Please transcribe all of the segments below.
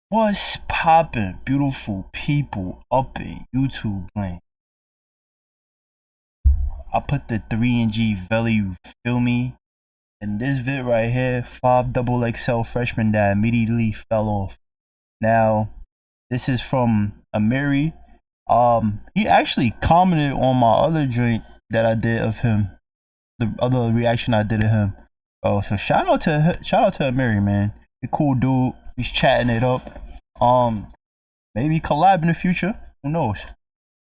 What's poppin', beautiful people up in YouTube land? I put the 3G value, feel me? And this vid right here, 5 XXL freshman that immediately fell off. Now, this is from Amiri. He actually commented on my other joint that I did of him, the other reaction I did of him. Oh, so shout out to Amiri, man. He cool dude. He's chatting it up. Maybe collab in the future. Who knows?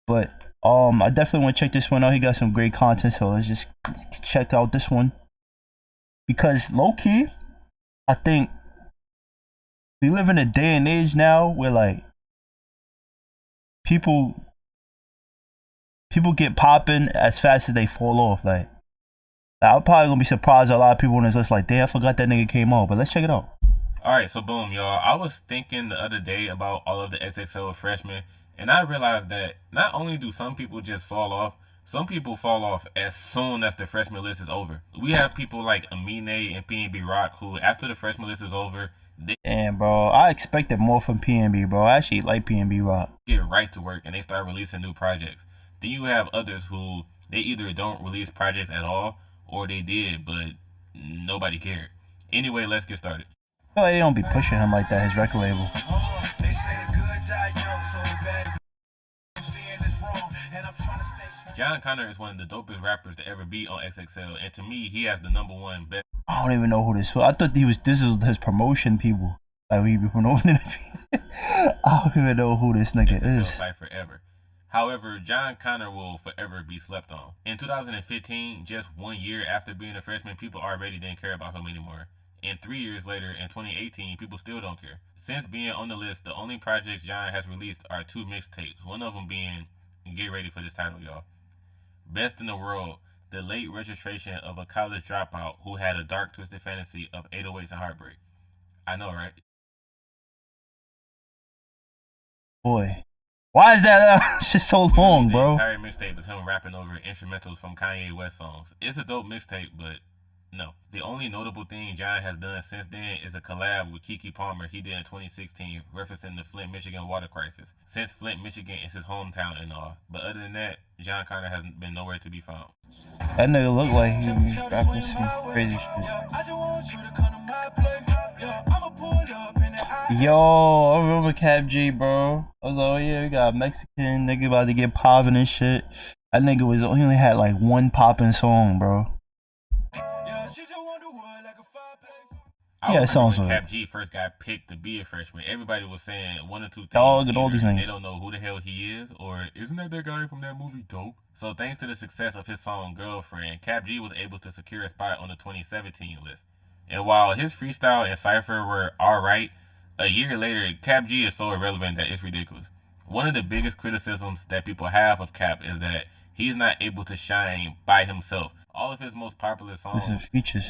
But I definitely want to check this one out. He got some great content, so let's just check out this one. Because low key, I think we live in a day and age now where like people get popping as fast as they fall off. Like I'm probably gonna be surprised a lot of people on this list like, damn, I forgot that nigga came on. But let's check it out. Alright, so boom, y'all. I was thinking the other day about all of the XXL freshmen, and I realized that not only do some people just fall off, some people fall off as soon as the freshman list is over. We have people like Amine and PNB Rock who, after the freshman list is over, they Damn, bro, I expected more from PNB, bro. I actually like PNB Rock. get right to work and they start releasing new projects. Then you have others who they either don't release projects at all or they did, but nobody cared. Anyway, let's get started. I feel like they don't be pushing him like that, his record label. John Connor is one of the dopest rappers to ever be on XXL, and to me, he has the #1 best. I don't even know who this was. I thought this was his promotion people. Like we be promoting it. I don't even know who this nigga XXL is. cipher ever. However, John Connor will forever be slept on. In 2015, just 1 year after being a freshman, people already didn't care about him anymore. And 3 years later, in 2018, people still don't care. Since being on the list, the only projects John has released are 2 mixtapes, one of them being, get ready for this title, y'all, Best in the World, the late registration of a college dropout who had a dark, twisted fantasy of 808s and heartbreak. I know, right? Boy, why is that just so long, The bro? entire mixtape is him rapping over instrumentals from Kanye West songs. It's a dope mixtape, but no. The only notable thing John has done since then is a collab with Keke Palmer he did in 2016, referencing the Flint, Michigan water crisis, since Flint, Michigan is his hometown and all. But other than that, John Connor has been nowhere to be found. That nigga look like he was rapping some crazy shit. Yo, I remember Cap G, bro. I was like, oh yeah, we got a Mexican nigga about to get popping and shit. That nigga was he only had like one popping song, bro. I Yeah, it remember sounds when like Cap G first got picked to be a freshman, everybody was saying one or two things. Dog and all Either these they things. don't know who the hell he is, or isn't that guy from that movie Dope? So thanks to the success of his song Girlfriend, Cap G was able to secure a spot on the 2017 list. And while his freestyle and cipher were alright, a year later, Cap G is so irrelevant that it's ridiculous. One of the biggest criticisms that people have of Cap is that he's not able to shine by himself. All of his most popular songs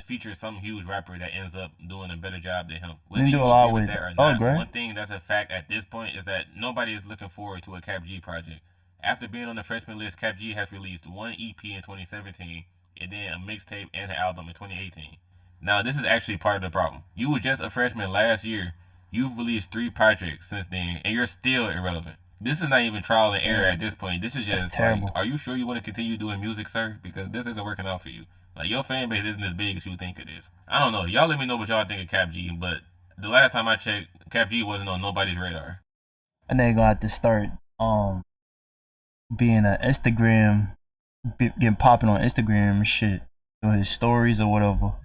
feature some huge rapper that ends up doing a better job than him. Whether you agree with that or not, one thing that's a fact at this point is that nobody is looking forward to a Cap G project. After being on the freshman list, Cap G has released one EP in 2017 and then a mixtape and an album in 2018. Now, this is actually part of the problem. You were just a freshman last year. You've released 3 projects since then, and you're still irrelevant. This is not even trial and error at this point. This is just like, are you sure you want to continue doing music, sir? Because this isn't working out for you. Like, your fan base isn't as big as you think it is. I don't know. Y'all let me know what y'all think of Cap G, but the last time I checked, Cap G wasn't on nobody's radar. And they gonna have to start being an Instagram, getting popping on Instagram and shit, doing his stories or whatever.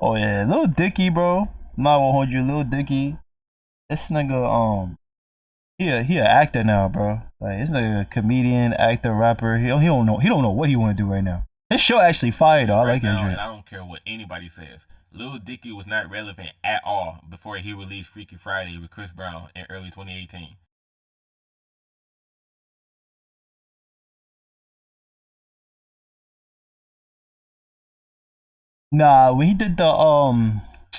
Oh yeah, Lil Dicky, bro. I'm not gonna hold you, Lil Dicky. This nigga, he an actor now, bro. Like this nigga a comedian, actor, rapper. He don't know what he want to do right now. This show actually fire though. I like his shit. I don't care what anybody says. Lil Dicky was not relevant at all before he released Freaky Friday with Chris Brown in early 2018. Nah, when he did the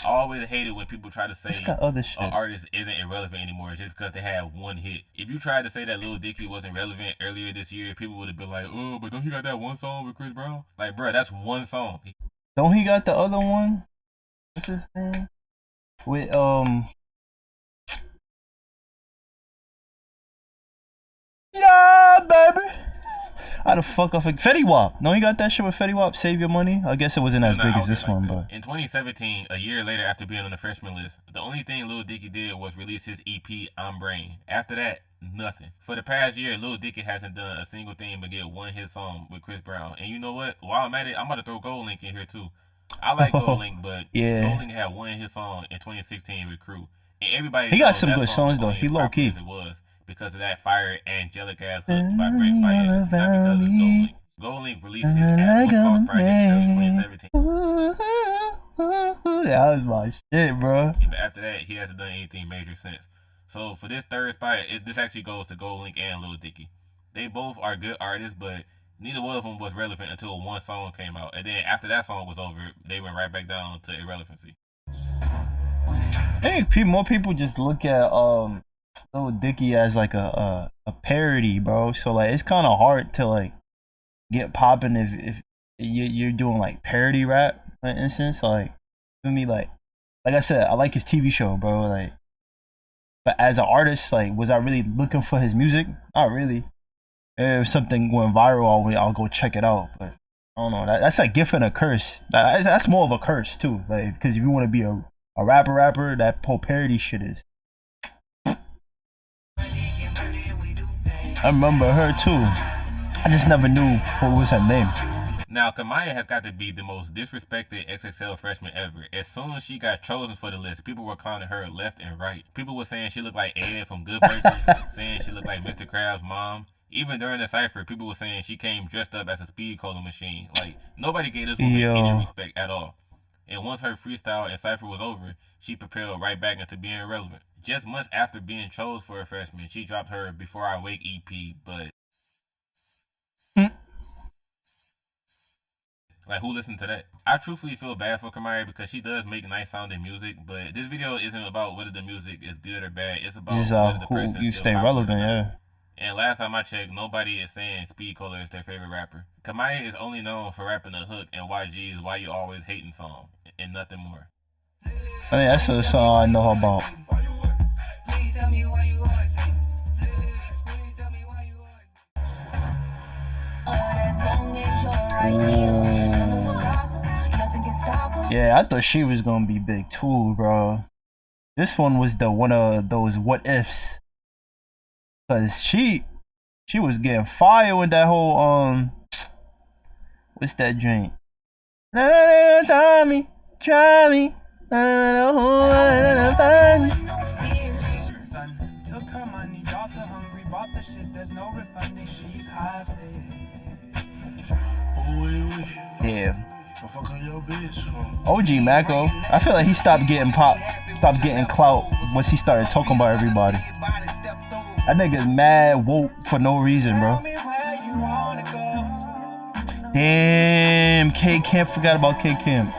I always hated when people try to say other shit? An artist isn't irrelevant anymore just because they had one hit. If you tried to say that Lil Dicky wasn't relevant earlier this year, people would have been like, oh, but don't he got that one song with Chris Brown? Like, bro, that's one song. Don't he got the other one? his name? With yeah, baby. How the fuck off Fetty Wap? No, he got that shit with Fetty Wap. Save your money. I guess it wasn't Still as not big out as there this like one, that. but In 2017, a year later after being on the freshman list, the only thing Lil Dicky did was release his EP, I'm Brain. After that, nothing. For the past year, Lil Dicky hasn't done a single thing but get one hit song with Chris Brown. And you know what? While I'm at it, I'm about to throw Gold Link in here too. I like Gold Link, but yeah, Gold Link had one hit song in 2016 with Crew. And everybody he got knows some that good song was songs though. only He as low popular key. as it was because of that fire angelic ass hook by Brent Fayez, not because of Gold Link. Gold Link released his What Cost project in early 2017. That was my shit, bro. But after that, he hasn't done anything major since. So for this third spot, this actually goes to Gold Link and Lil Dicky. They both are good artists, but neither one of them was relevant until one song came out. And then after that song was over, they went right back down to irrelevancy. I think more people just look at Lil Dicky as like a parody, bro. So like it's kind of hard to like get popping if you're doing like parody rap, for instance. Like for me, like I said, I like his TV show, bro. Like, but as an artist, like, was I really looking for his music? Not really. If something went viral, I'll go check it out. But I don't know. That's a gift and a curse. That's more of a curse too. Like, because if you want to be a rapper, that whole parody shit is. I remember her too. I just never knew what was her name. Now, Kamaya has got to be the most disrespected XXL freshman ever. As soon as she got chosen for the list, people were clowning her left and right. People were saying she looked like Ed from Good Burgers, saying she looked like Mr. Krabs' mom. Even during the cypher, people were saying she came dressed up as a speed cola machine. Like, nobody gave this woman any respect at all. And once her freestyle and cypher was over, she propelled right back into being irrelevant. Just months after being chosen for a freshman, she dropped her Before I Wake EP, but like, who listened to that? I truthfully feel bad for Kamari because she does make nice sounding music, but this video isn't about whether the music is good or bad. It's about whether the person you is stay relevant, yeah. And last time I checked, nobody is saying Speed Cola is their favorite rapper. Kamaya is only known for rapping the hook and YG's Why You Always Hating song, and nothing more. I mean, that's the song I know about. Yeah, I thought she was gonna be big too, bro. This one was one of those what ifs. Cause she was getting fire with that whole what's that drink? Try me. Yeah. OG Macro, I feel like he stopped getting clout once he started talking about everybody. That nigga's mad woke for no reason, bro. Damn, K Camp, forgot about K Camp.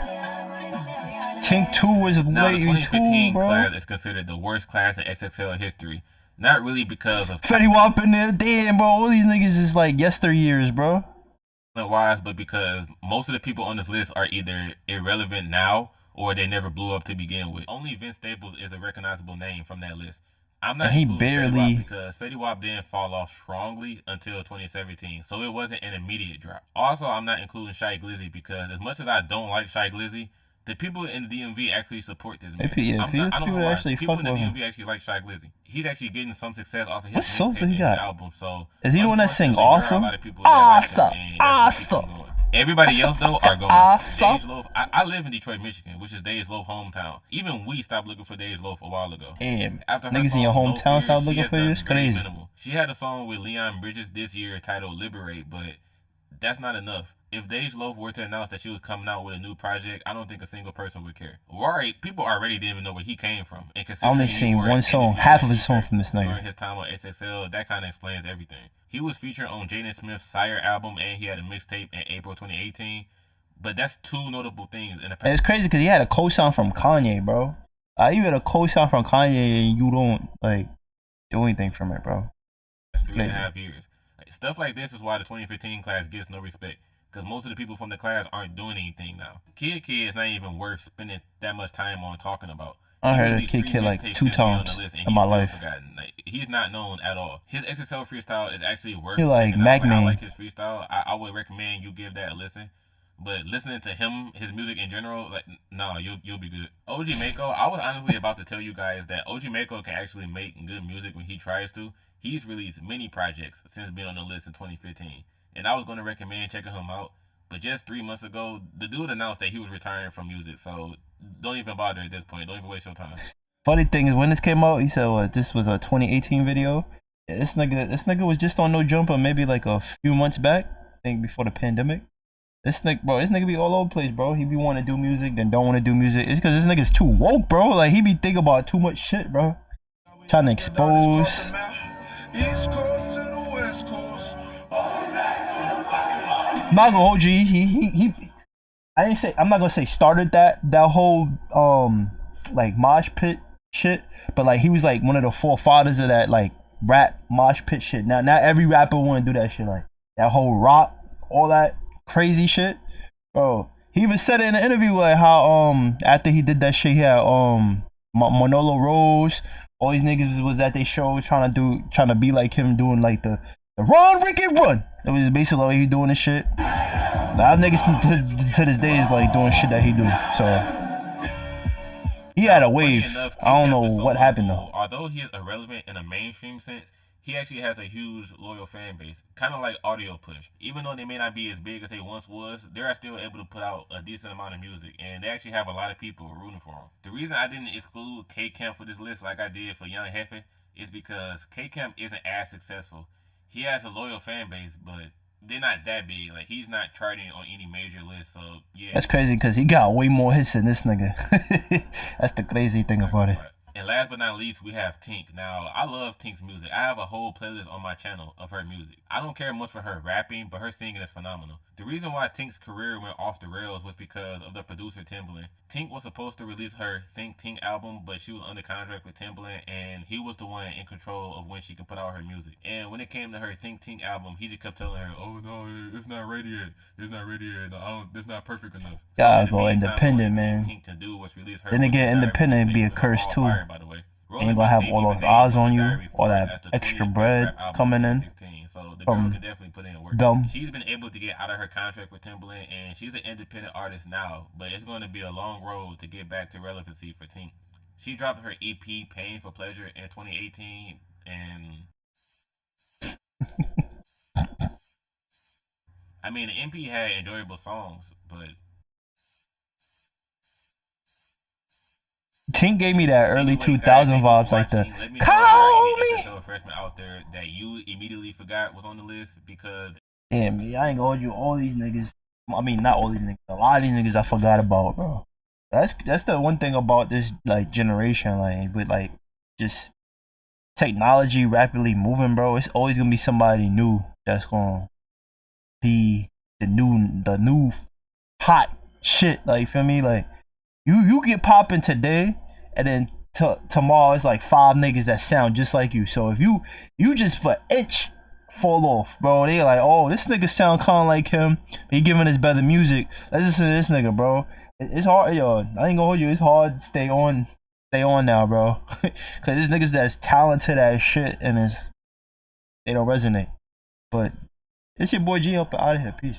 Tink 2 was now, late the 2015 too, bro. class is considered the worst class in XXL history. Not really because of Fetty Wap in there, damn, bro. All these niggas is like yesteryears, bro. Wise, but because most of the people on this list are either irrelevant now or they never blew up to begin with. Only Vince Staples is a recognizable name from that list. I'm not including Fetty Wap because Fetty Wap didn't fall off strongly until 2017, so it wasn't an immediate drop. Also, I'm not including Shy Glizzy because as much as I don't like Shy Glizzy, the people in the DMV actually support this man. Yeah, I don't know why. People in the him. DMV actually like Shy Glizzy. He's actually getting some success off of his album. So is he the one that sing Awesome? Awesome. Everybody else though are going. Dej Loaf. I live in Detroit, Michigan, which is Dej Loaf's hometown. Even we stopped looking for Dej Loaf a while ago. Damn. After niggas in your hometown stopped looking for you? It's crazy. Minimal. She had a song with Leon Bridges this year titled Liberate, but that's not enough. If Dej Loaf were to announce that she was coming out with a new project, I don't think a single person would care. Right, people already didn't even know where he came from. And I only seen one song, half of his song from this nigga. During his time on XXL, that kind of explains everything. He was featured on Jaden Smith's Sire album, and he had a mixtape in April 2018. But that's two notable things. And it's crazy because he had a co-sign from Kanye, bro. You had a co-sign from Kanye and you don't like do anything from it, bro. That's 3.5 years. Stuff like this is why the 2015 class gets no respect. because most of the people from the class aren't doing anything now. Kid is not even worth spending that much time on talking about. I He heard a released Kid 3 Kid like mixtapes 2 since being on the times list, and in he's my still life. forgotten. Like, he's not known at all. His XXL freestyle is actually worth He like checking out. Mac Like, I Man. like his freestyle. I would recommend you give that a listen. But listening to him, his music in general, like, nah, you'll be good. OG Mako, I was honestly about to tell you guys that OG Mako can actually make good music when he tries to. He's released many projects since being on the list in 2015, and I was going to recommend checking him out. But just 3 months ago, the dude announced that he was retiring from music, so don't even bother at this point. Don't even waste your time. Funny thing is, when this came out, he said this was a 2018 video. Yeah, this nigga was just on No Jumper maybe like a few months back. I think before the pandemic. This nigga be all over the place, bro. He be want to do music, then don't want to do music. It's because this nigga's too woke, bro. Like, he be thinking about too much shit, bro. Trying to expose. I'm not gonna hold you. I'm not gonna say started that whole like mosh pit shit, but like he was like one of the forefathers of that like rap mosh pit shit. Now not every rapper want to do that shit, like that whole rock, all that crazy shit, bro. He even said it in an interview like how after he did that shit, he had Manolo Rose, all these niggas was at their show trying to be like him, doing like the run Ricky run. It was basically like he doing this shit. Now niggas to this day is like doing shit that he do. So he had a wave. I don't know what happened though. Although he is irrelevant in a mainstream sense, he actually has a huge loyal fan base, kind of like Audio Push. Even though they may not be as big as they once was, they're still able to put out a decent amount of music, and they actually have a lot of people rooting for them. The reason I didn't exclude K Camp for this list like I did for Young Hefe is because K Camp isn't as successful. He has a loyal fan base, but they're not that big. Like, he's not charting on any major list, so yeah. That's crazy because he got way more hits than this nigga. That's the crazy thing about it. And last but not least, we have Tink. Now, I love Tink's music. I have a whole playlist on my channel of her music. I don't care much for her rapping, but her singing is phenomenal. The reason why Tink's career went off the rails was because of the producer Timbaland. Tink was supposed to release her Think Tink album, but she was under contract with Timbaland, and he was the one in control of when she could put out her music. And when it came to her Think Tink album, he just kept telling her, "Oh no, it's not ready yet. It's not ready yet. No, it's not perfect enough." Gotta go independent, man. Tink can do was release her. Then again, independent be a curse too. By the way. Ain't gonna have all those eyes on you, all that extra bread coming in so the from girl can definitely put in work. Them. She's been able to get out of her contract with Timbaland, and she's an independent artist now, but it's going to be a long road to get back to relevancy for Tink. She dropped her EP Pain for Pleasure in 2018, and I mean, the MP had enjoyable songs, but Tink gave me that early 2000 vibes, like the call me. Freshman out there that you immediately forgot was on the list because damn, me, I ain't gonna hold you. All these niggas, I mean, not all these niggas, a lot of these niggas I forgot about, bro. That's the one thing about this like generation, like with like just technology rapidly moving, bro. It's always gonna be somebody new that's gonna be the new hot shit. Like, feel me? Like you get popping today, and then tomorrow it's like 5 niggas that sound just like you. So if you just for inch fall off, bro, they like, oh, this nigga sound kind of like him. He giving us better music. Let's listen to this nigga, bro. It's hard, yo. I ain't gonna hold you. It's hard to stay on now, bro. Cause there's niggas that's talented as shit and they don't resonate. But it's your boy G up out of here. Peace.